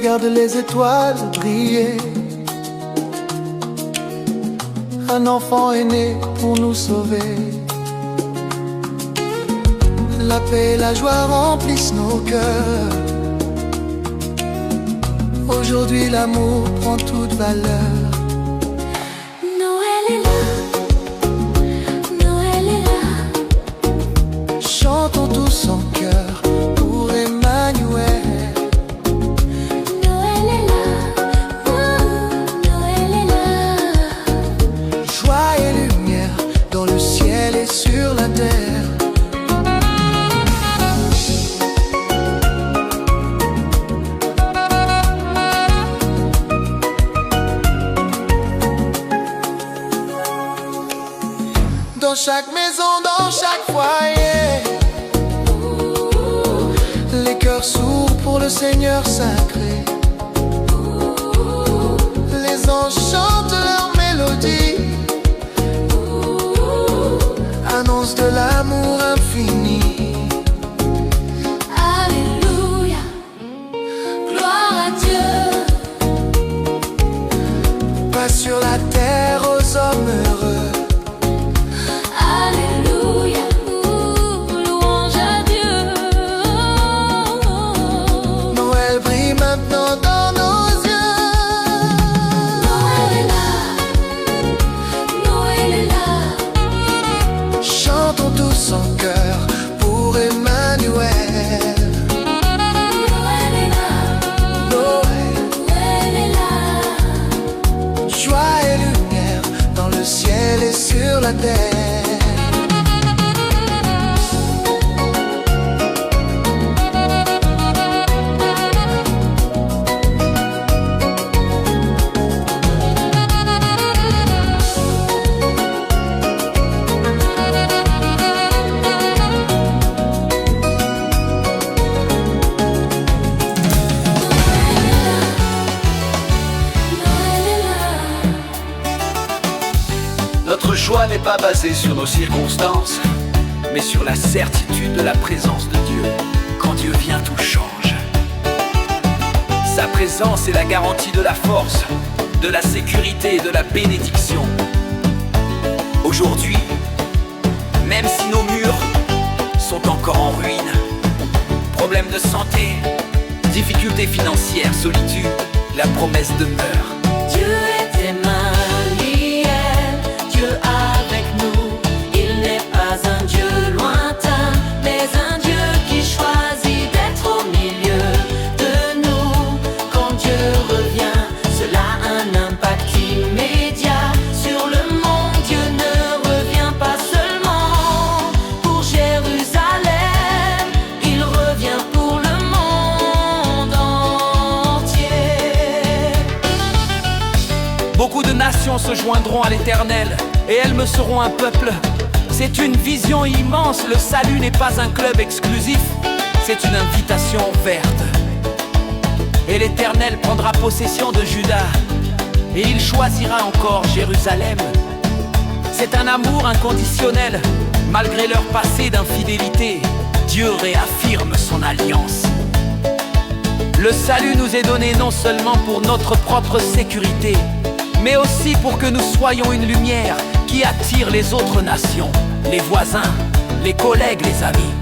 regarde les étoiles briller. Un enfant est né pour nous sauver. La paix et la joie remplissent nos cœurs. Aujourd'hui l'amour prend toute valeur. Noël est là, Noël est là. Chantons tous en chœur pour Emmanuel. Noël est là, Noël est là. Joie et lumière dans le ciel et sur la terre. Dans chaque maison, dans chaque foyer, les cœurs s'ouvrent pour le Seigneur sacré. Les anges chantent leur mélodie, annonce de l'amour infini. Alléluia, gloire à Dieu. Pas sur la terre aux hommes heureux. Alléluia, louange à Dieu. Noël brille maintenant dans nos yeux. Noël est là, Noël est là. Chantons tous en chœur pour Emmanuel. Noël est là, Noël, Noël est là. joie et lumière dans le ciel et sur la terre. Noël est là. Notre joie n'est pas basée sur nos circonstances, mais sur la certitude de la présence de Dieu. Quand Dieu vient, tout change. Sa présence est la garantie de la force, de la sécurité et de la bénédiction. Aujourd'hui, même si nos murs sont encore en ruine, problèmes de santé, difficultés financières, solitude, la promesse demeure. Dieu est Emmanuel, Dieu avec nous. Il n'est pas un Dieu lointain, mais un Dieu qui choisit d'être au milieu de nous. Quand Dieu revient, cela a un impact immédiat sur le monde. Dieu ne revient pas seulement pour Jérusalem, il revient pour le monde entier. Beaucoup de nations se joindront à l'Éternel, et elles me seront un peuple. C'est une vision immense, le salut n'est pas un club exclusif, c'est une invitation ouverte. Et l'Éternel prendra possession de Juda, et il choisira encore Jérusalem. C'est un amour inconditionnel, malgré leur passé d'infidélité, Dieu réaffirme son alliance. Le salut nous est donné non seulement pour notre propre sécurité, mais aussi pour que nous soyons une lumière qui attire les autres nations, les voisins, les collègues, les amis.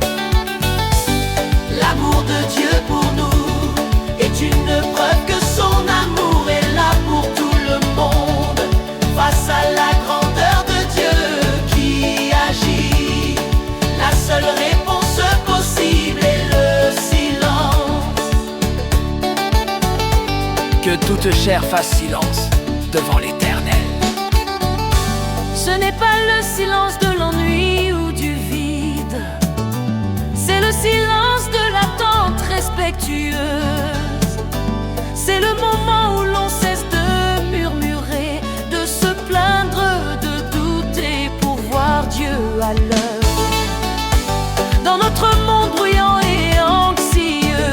L'amour de Dieu pour nous est une preuve que son amour est là pour tout le monde. Face à la grandeur de Dieu qui agit, la seule réponse possible est le silence. Que toute chair fasse silence devant l'Éternel. Ce n'est pas le silence de l'ennui ou du vide, c'est le silence de l'attente respectueuse. C'est le moment où l'on cesse de murmurer, de se plaindre, de douter pour voir Dieu à l'œuvre. Dans notre monde bruyant et anxieux,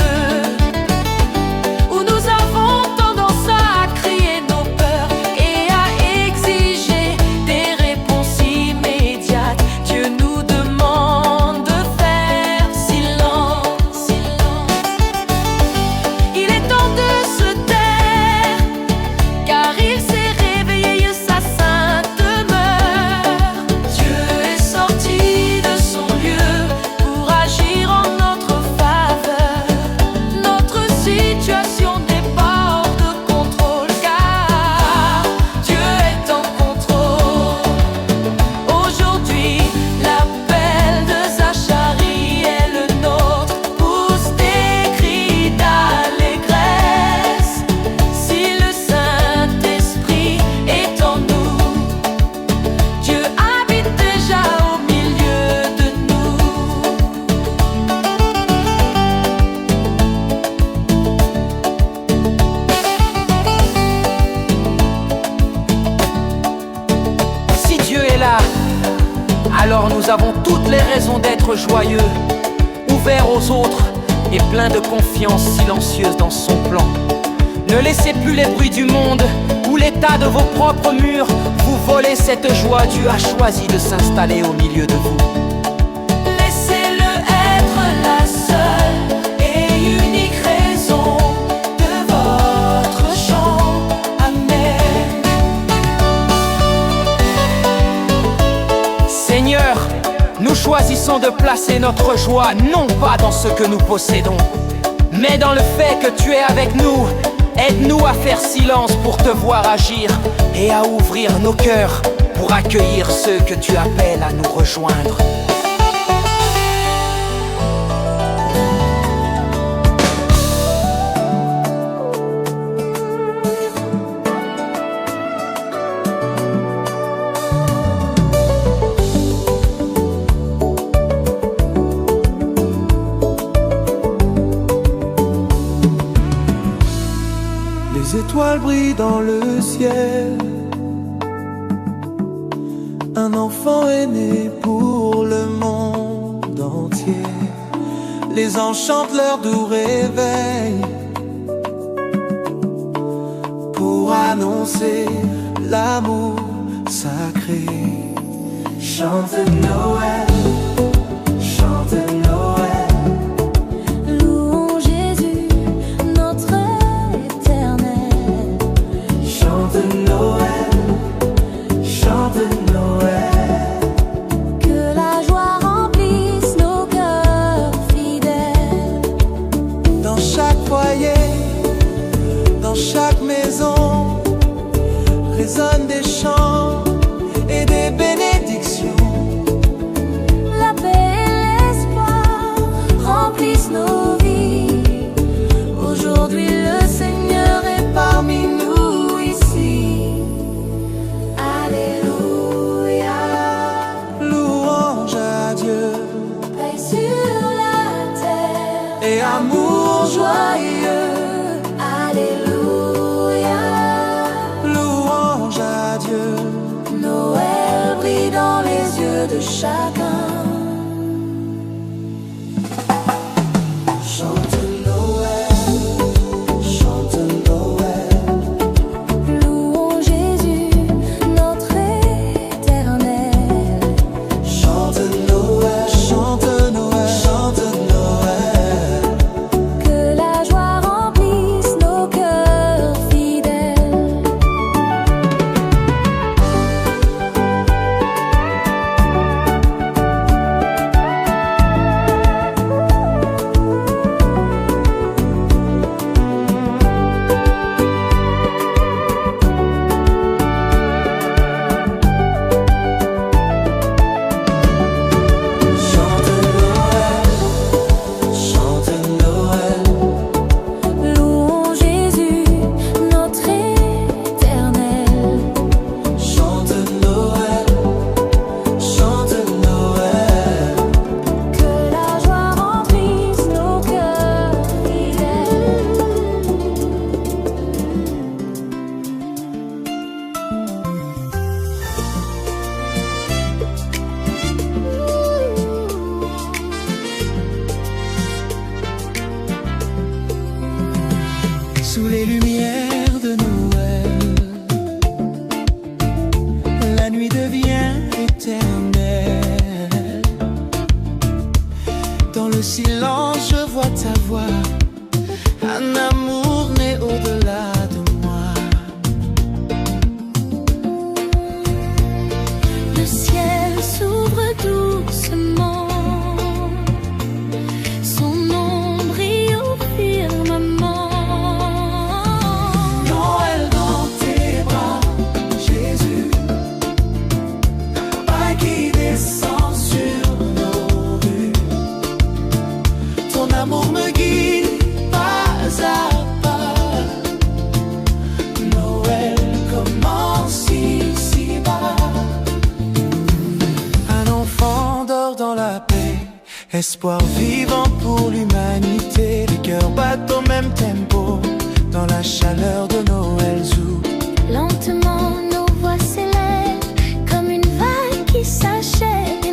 où nous avons tendance à crier nos peurs et à exiger des réponses immédiates, Dieu nous demande de faire silence. Il est temps de se Alors nous avons toutes les raisons d'être joyeux, ouverts aux autres et pleins de confiance silencieuse dans son plan. Ne laissez plus les bruits du monde ou l'état de vos propres murs vous voler cette joie. Dieu a choisi de s'installer au milieu de vous. Laissez-le être la seule et unique raison de votre chant. Amen. Seigneur, nous choisissons de placer notre joie non pas dans ce que nous possédons, mais dans le fait que tu es avec nous. Aide-nous à faire silence pour te voir agir et à ouvrir nos cœurs pour accueillir ceux que tu appelles à nous rejoindre. Les étoiles brillent dans le ciel. Un enfant est né pour le monde entier. Les anges chantent leur doux réveil pour annoncer l'amour sacré. Chante Noël, chante Noël. Louons Jésus, notre éternel. Chante Noël, chante Noël. Que la joie remplisse nos cœurs fidèles. Dans chaque foyer, dans chaque maison, résonnent des chants et des bénédictions. La paix et l'espoir remplissent nos vies. Aujourd'hui le Seigneur est parmi nous ici. Alléluia. Louange à Dieu Paix sur la terre et amour joyeux. Alléluia. Louange à Dieu. Noël brille dans les yeux de chacun. Chante Noël, chante Noël. Louons Jésus, notre éternel. Chante Noël, chante Noël, chante Noël. Que la joie remplisse nos cœurs fidèles. Chante Noël, chante Noël. Louons Jésus, notre éternel. Chante Noël, chante Noël. Que la joie remplisse nos cœurs fidèles. Sous les lumières de Noël, la nuit devient éternelle. Dans le silence, je vois ta voix. Un amour né au-delà de moi. Le ciel s'ouvre doucement. Son nom brille au firmament. Noël dans tes bras, Jésus. Pas qui descend sur nos rues. Ton amour me guide pas à pas. Noël commence ici-bas. Un enfant dort dans la paix, espoir vivant pour l'humanité. Les cœurs battent au même tempo dans la chaleur de Noël Zou. Lentement nos voix s'élèvent comme une vague qui s'achève et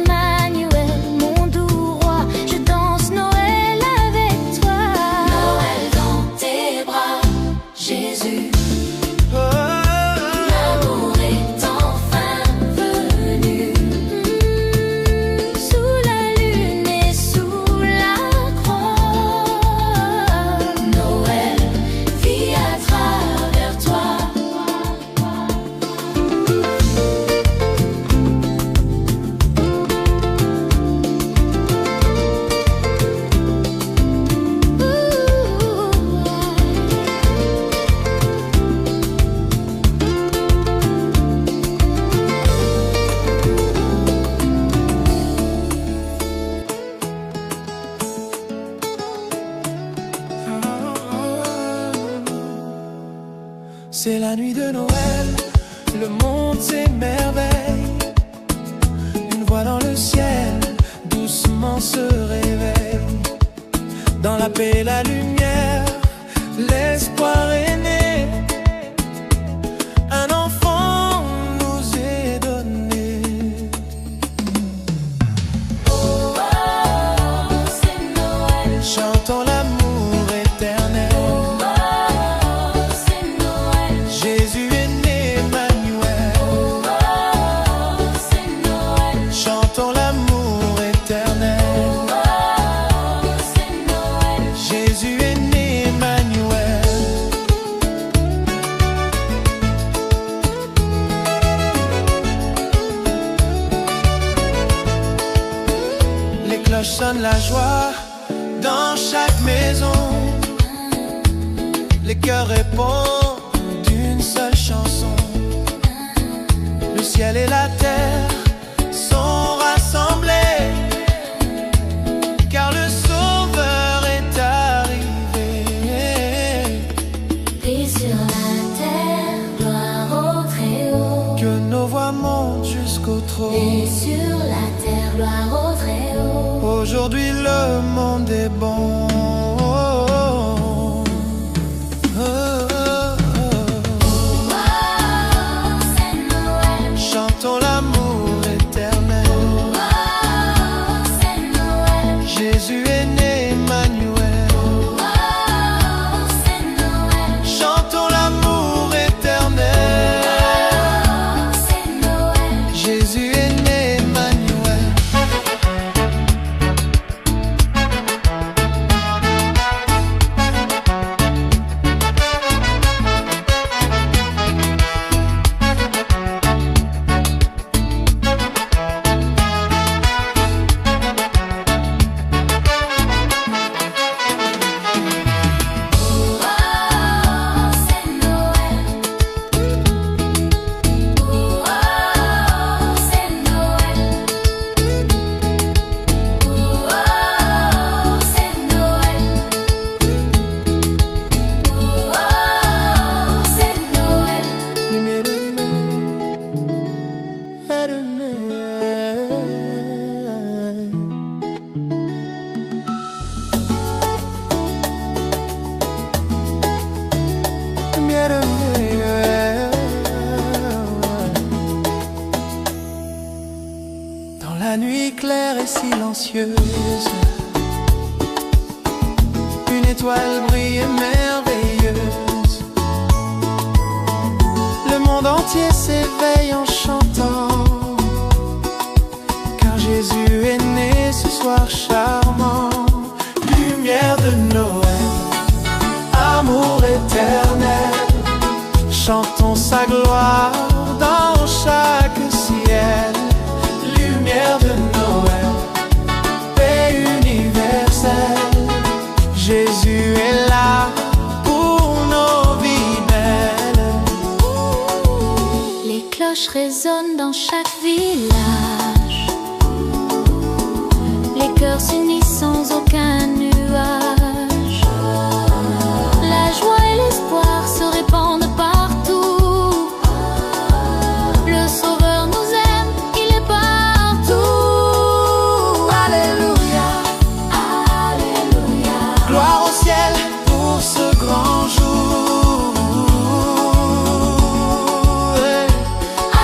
C'est la nuit de Noël, le monde s'émerveille. Une voix dans le ciel doucement se réveille. Dans la paix et la lumière, l'espoir est né. Un enfant nous est donné. Oh, c'est Noël. Chantons l'amour éternel. Oh, c'est Noël. Jésus est né, Emmanuel. Oh, c'est Noël. Chantons l'amour éternel. Oh, c'est Noël. Jésus est né, Emmanuel. Les cloches sonnent la joie dans chaque maison. Les cœurs répondent d'une seule chanson. Le ciel et la terre sont rassemblés, car le Sauveur est arrivé. Paix sur la terre, gloire au Très-Haut. Que nos voix montent jusqu'au Paix trône. sur la terre, gloire au Très-Haut. Aujourd'hui le monde est bon. Oh, c'est Noël. Chantons l'amour éternel. Oh, c'est Noël. Jésus est né, Emmanuel. Oh, c'est Noël. Chantons l'amour éternel. Oh, c'est Noël. Jésus est né, Emmanuel. Oh, c'est Noël. Oh, c'est Noël. Oh, c'est Noël. Oh, c'est Noël. Dans la nuit claire et silencieuse, une étoile brille merveilleuse. Le monde entier s'éveille en chantant, car Jésus est né ce soir charmant. Lumière de Noël, amour éternel, chantons sa gloire dans chaque ciel. Lumière de Noël, paix universelle, Jésus est là pour nos vies belles. Les cloches résonnent dans chaque village. Les cœurs s'unissent sans aucun nuage. La joie et l'espoir se répandent partout. Le Sauveur nous aime, il est partout. Alléluia, Alléluia. gloire au ciel pour ce grand jour.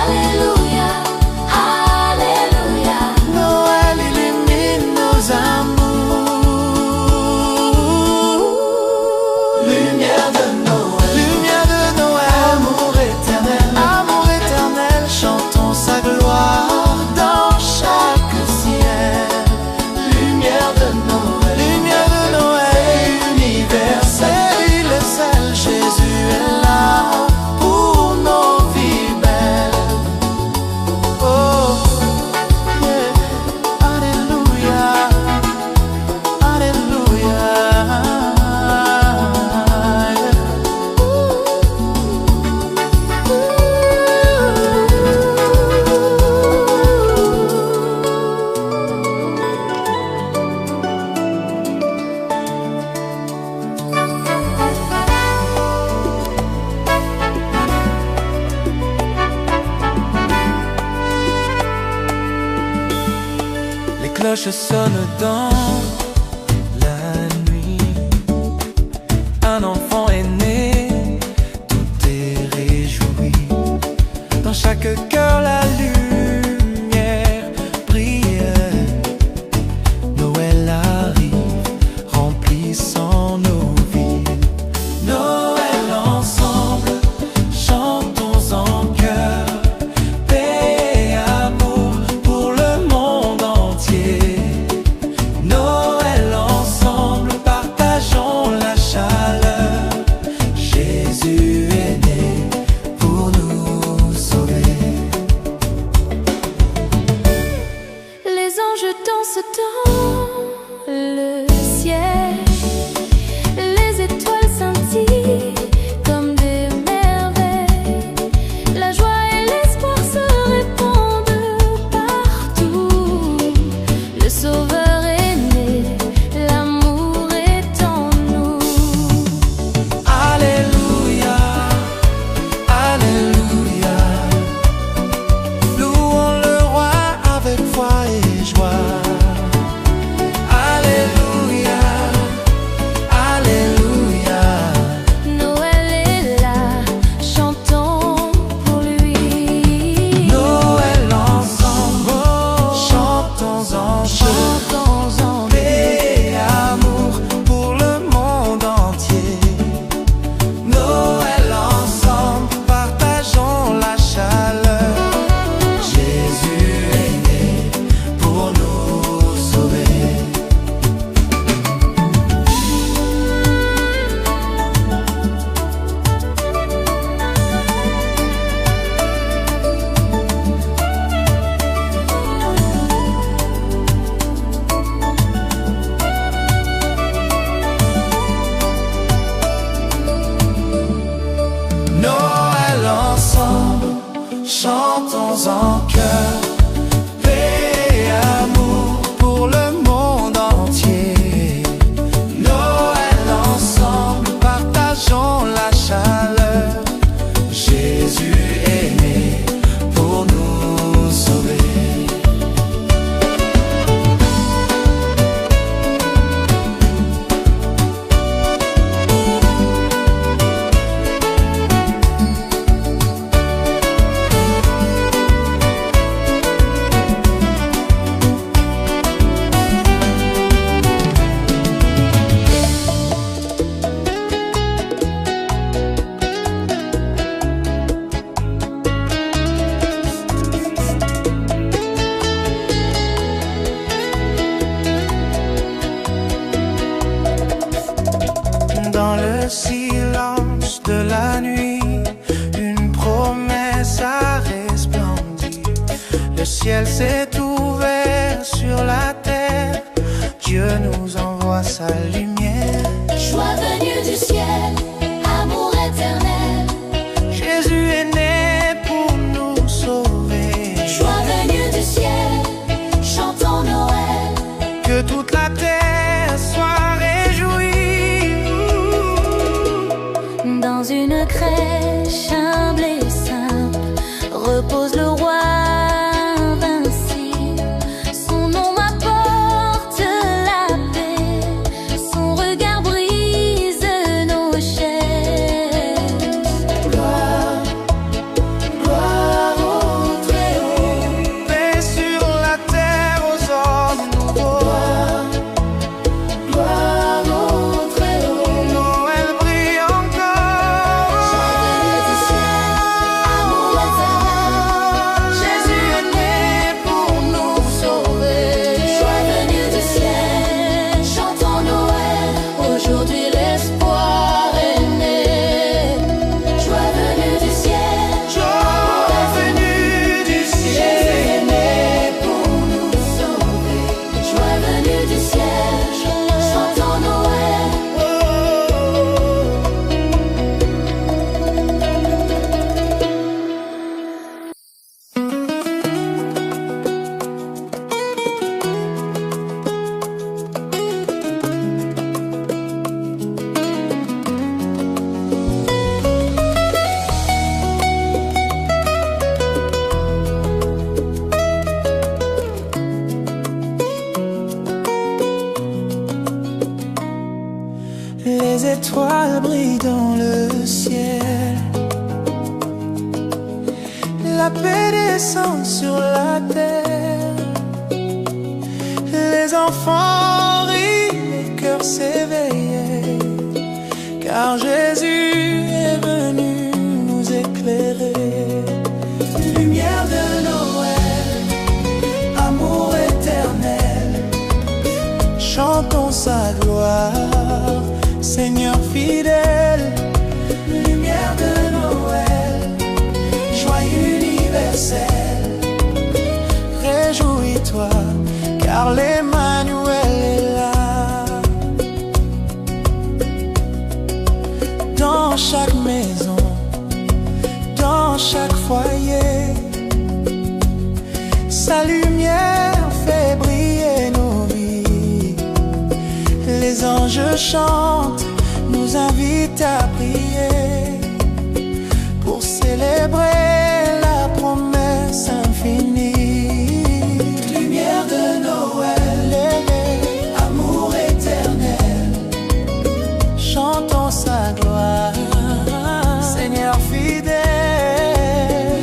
Alléluia, Alléluia. Noël illumine nos amours. cloche sonne dans la nuit. Un enfant est né, tout est réjoui. Dans chaque cœur la lumière brille. Noël arrive, remplissant nos vies. Noël ensemble, chantons en chœur. Paix et amour pour le monde entier. Noël ensemble, partageons la chaleur. Jésus est né pour nous sauver. Les anges dansent dans le ciel. Les étoiles scintillent comme des merveilles. La joie et l'espoir se répandent partout. Le Sauveur est né, l'amour est en nous. Alléluia, Alléluia. Louons le roi avec foi et joie. Alléluia, Alléluia. Noël est là, chantons pour lui. Noël ensemble, chantons en chœur. Chantons en Paix et amour pour le monde entier. Noël ensemble, partageons la chaleur. Jésus est né pour nous sauver. Noël ensemble, chantons en chœur. Paix et amour pour le monde entier. Noël ensemble, partageons la chaleur. Jésus est né pour nous sauver. Dans le silence de la nuit, une promesse a resplendi. Le ciel s'est ouvert sur la terre. Dieu nous envoie sa lumière. Joie venue du ciel, amour éternel. Jésus est né pour nous sauver. Joie venue du ciel, chantons Noël. Que toute la terre soit réjouie. Dans une crèche humble et simple repose le roi invincible. Son nom m'apporte la paix, son les étoiles brillent dans le ciel. La paix descend sur la terre. Les enfants rient, les cœurs s'éveillent, car Jésus est venu nous éclairer. Lumière de Noël, amour éternel, chantons sa gloire, Seigneur fidèle. Lumière de Noël, joie universelle, réjouis-toi, car l'Emmanuel est là. Dans chaque maison, dans chaque foyer, sa lumière fait briller nos vies. Les anges chantent, nous invitent à prier pour célébrer la promesse infinie. Lumière de Noël, amour éternel, chantons sa gloire, Seigneur fidèle.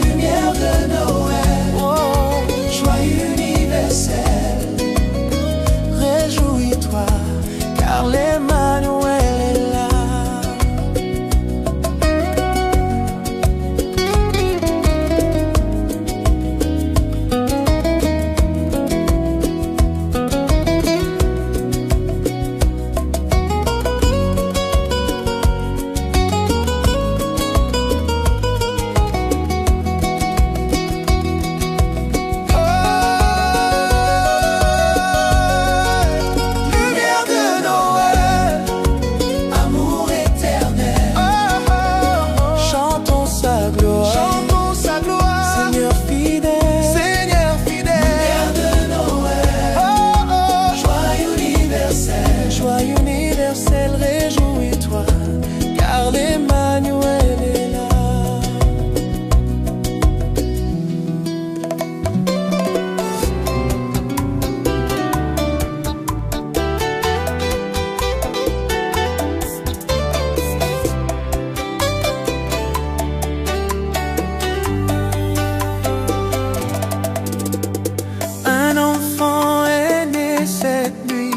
Lumière de Noël, oh, joie universelle, réjouis-toi, car l'Emmanuel est là. Réjouis-toi, car l'Emmanuel est là. Un enfant est né cette nuit,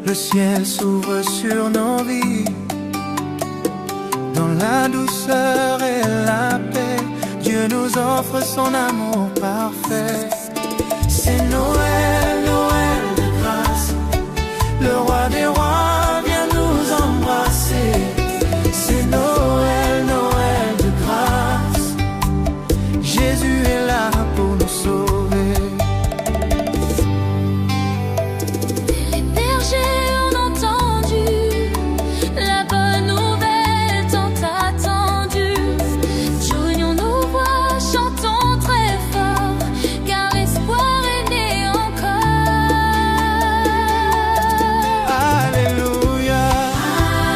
le ciel s'ouvre sur nos vies. Dans la douceur et la paix, Dieu nous offre son amour parfait. C'est Noël, Noël de grâce, le roi des rois vient nous embrasser. C'est Noël, Noël de grâce, Jésus est là pour nous sauver. Les bergers ont entendu la bonne nouvelle tant attendue. Joignons nos voix, chantons très fort, car l'espoir est né encore. Alléluia,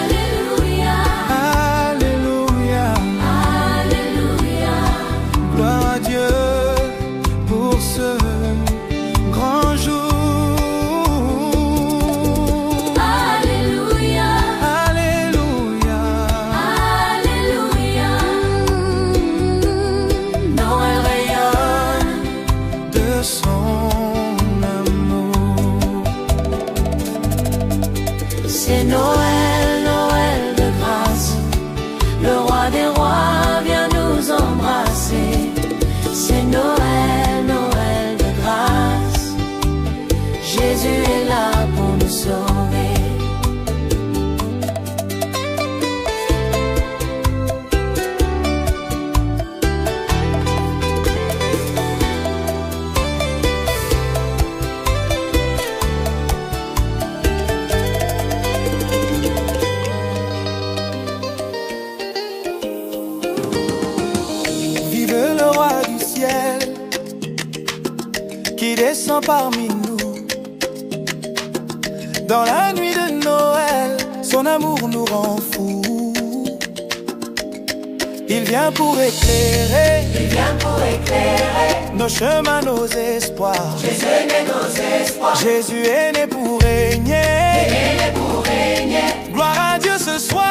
Alléluia, Alléluia, Alléluia. gloire à Dieu pour ce grand jour. Alléluia, Alléluia, Alléluia. Noël rayonne de son amour. C'est Noël, Noël de grâce, le roi des rois vient nous embrasser. C'est Noël, Noël de grâce, Jésus est là pour nous sauver. Vive le roi du ciel qui descend parmi nous. Dans la nuit de Noël, son amour nous rend fous. Il vient pour éclairer, nos chemins, nos espoirs. Jésus est né pour régner. Gloire à Dieu ce soir.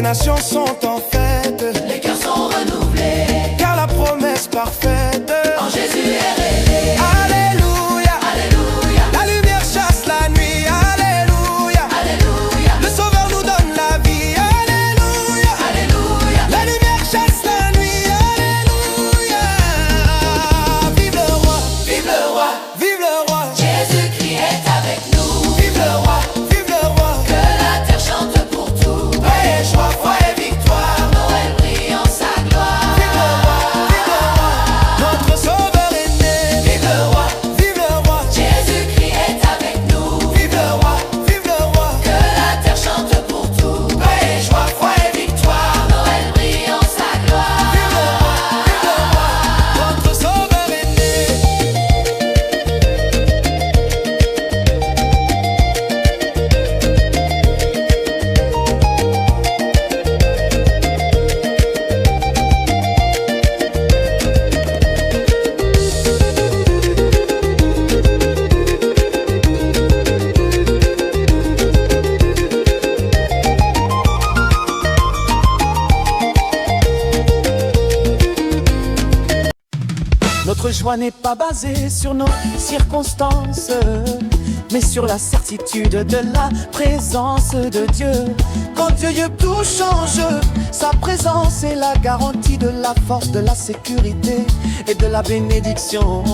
les nations sont en fête, les cœurs sont renouvelés, car la promesse parfaite en Jésus est révélée. Alléluia, Alléluia, la lumière chasse la nuit. Alléluia, Alléluia, le Sauveur nous donne la vie. Alléluia, Alléluia, la lumière chasse la nuit. Alléluia, vive le roi, vive le roi, vive le roi, Jésus-Christ est avec nous. vive le roi, vive le roi. Que la terre chante pour tout. Paix et joie, foi et victoire. Noël brille en sa gloire. Vive le roi, notre Sauveur est né. Vive le roi, Vive le roi, Jésus-Christ est avec nous. vive le roi, vive le roi. Que la terre chante pour tout. Paix et joie, foi et victoire. Noël brille en sa gloire. Notre Sauveur est né. Notre joie n'est pas basée sur nos circonstances, mais sur la certitude de la présence de Dieu. Quand Dieu tout change, sa présence est la garantie de la force, de la sécurité et de la bénédiction.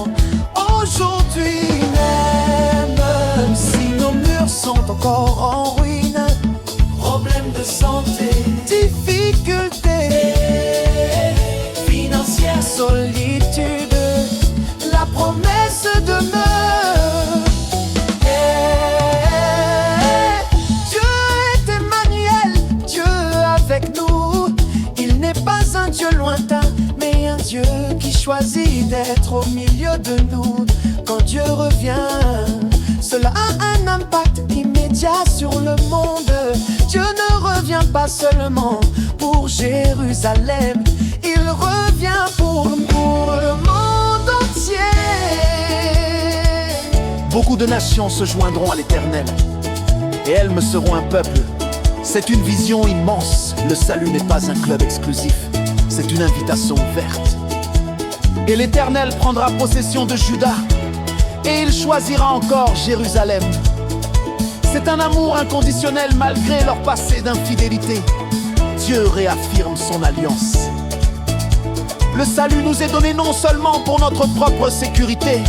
Aujourd'hui même si nos murs sont encore en ruine, problèmes de santé, difficultés financières, solitude, la promesse demeure. Dieu est Emmanuel, Dieu avec nous. Il n'est pas un Dieu lointain, mais un Dieu qui choisit d'être au milieu de nous. Quand Dieu revient, cela a un impact immédiat sur le monde. Dieu ne revient pas seulement pour Jérusalem, il revient pour le monde entier. Beaucoup de nations se joindront à l'Éternel, et elles me seront un peuple. C'est une vision immense. Le salut n'est pas un club exclusif, c'est une invitation ouverte. Et l'Éternel prendra possession de Juda, et il choisira encore Jérusalem. C'est un amour inconditionnel malgré leur passé d'infidélité. Dieu réaffirme son alliance. Le salut nous est donné non seulement pour notre propre sécurité,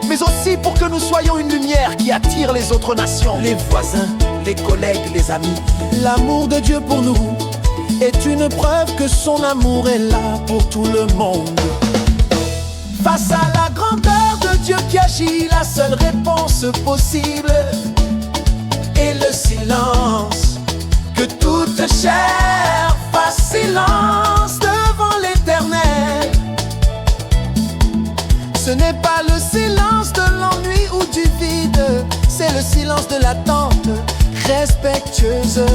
mais aussi pour que nous soyons une lumière qui attire les autres nations. Les voisins, les collègues, les amis. L'amour de Dieu pour nous est une preuve que son amour est là pour tout le monde. Face à la grandeur de Dieu qui agit, la seule réponse possible est le silence. Que toute chair fasse silence devant l'Éternel. Ce n'est pas le silence de l'ennui ou du vide, c'est le silence de l'attente respectueuse.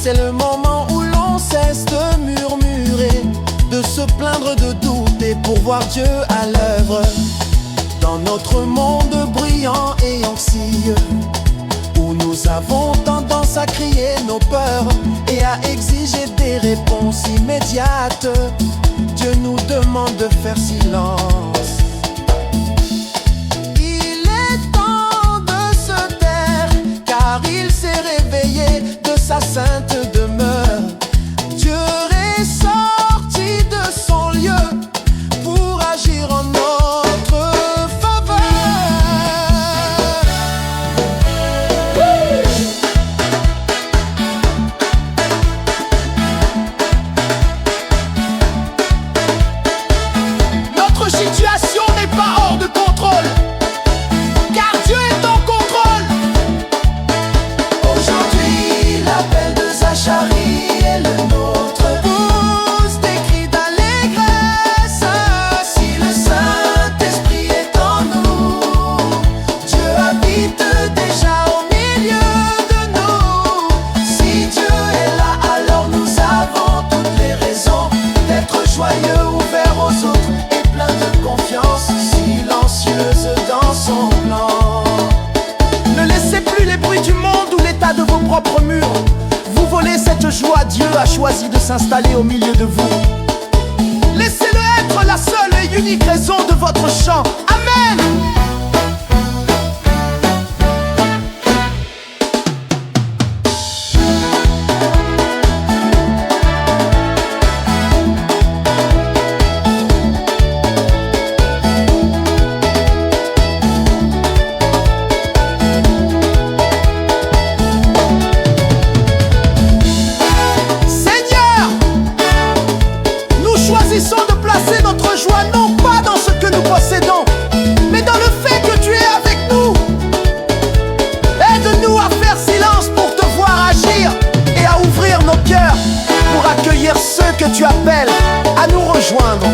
C'est le moment où l'on cesse de murmurer, de se plaindre, de douter pour voir Dieu à l'œuvre. Dans notre monde bruyant et anxieux, où nous avons tendance à crier nos peurs et à exiger des réponses immédiates, Dieu nous demande de faire silence. Il est temps de se taire, car il s'est réveillé de sa sainte demeure. Dieu est sorti de son lieu pour agir en notre faveur. Notre situation n'est pas hors de contrôle, car Dieu est en contrôle. Aujourd'hui, l'appel de Zacharie est le nôtre. Pousse des cris d'allégresse. Si le Saint-Esprit est en nous, Dieu habite déjà au milieu de nous. Si Dieu est là, alors nous avons toutes les raisons d'être joyeux, ouverts aux autres et pleins de confiance, silencieuse dans son plan. Ne laissez plus les bruits du monde ou l'état de vos propres murs vous voler cette de joie, Dieu a choisi de s'installer au milieu de vous. Laissez-le être la seule et unique raison de votre chant. Amen. Choisissons de placer notre joie non pas dans ce que nous possédons, mais dans le fait que tu es avec nous. Aide-nous à faire silence pour te voir agir et à ouvrir nos cœurs pour accueillir ceux que tu appelles à nous rejoindre.